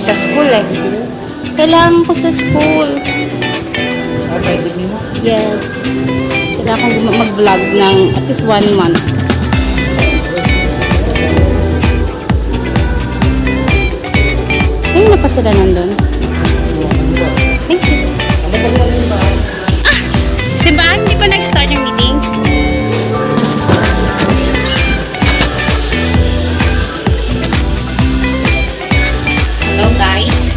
sa school eh. Kailangan ko sa school. Yes. Kailangan ko mag-vlog ng at least 1 month. Ayun na pa sila nandun. Thank you. Simbahan, hindi pa nag-start yung meeting? Hello guys.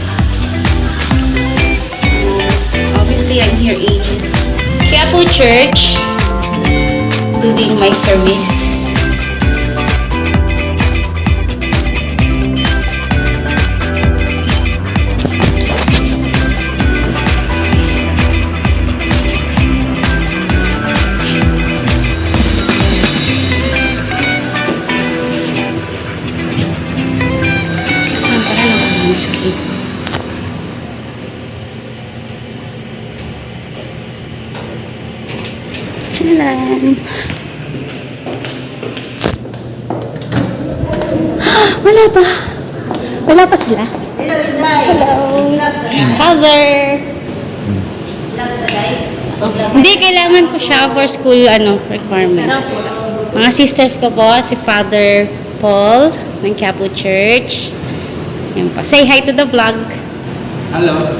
Obviously, I'm here in Quiapo Church doing my service. Hello. Wala pa. Wala pa sila. Hello. Father. Hindi, kailangan ko siya for school requirements. Mga sisters ko po, si Father Paul ng Quiapo Church. Yan po. Say hi to the vlog. Hello.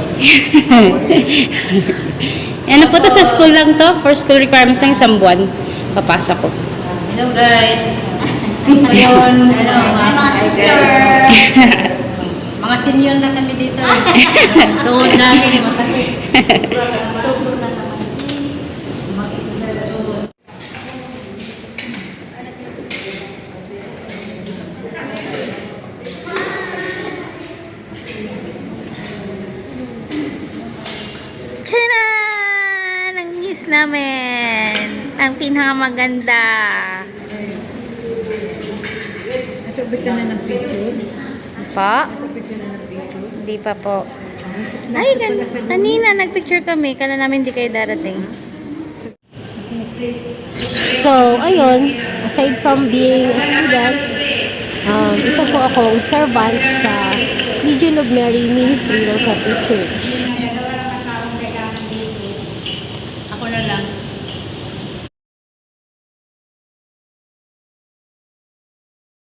Ano po to, sa school lang to? For school requirements lang, isang buwan. Papasok ko. Hello guys. Ngayon, mga sister. Mga senior na kami dito. Doon namin yung masakit. Tchanan! Ang news namin. Ang pinakamaganda. Nasabit ka na ng picture? Po? Nasabit ka na ng picture? Hindi pa po. Ay, kanina nagpicture kami. Kala namin hindi kayo darating. So, ayun. Aside from being a student, isa po akong servant sa Legion of Mary Ministry ng Quiapo Church.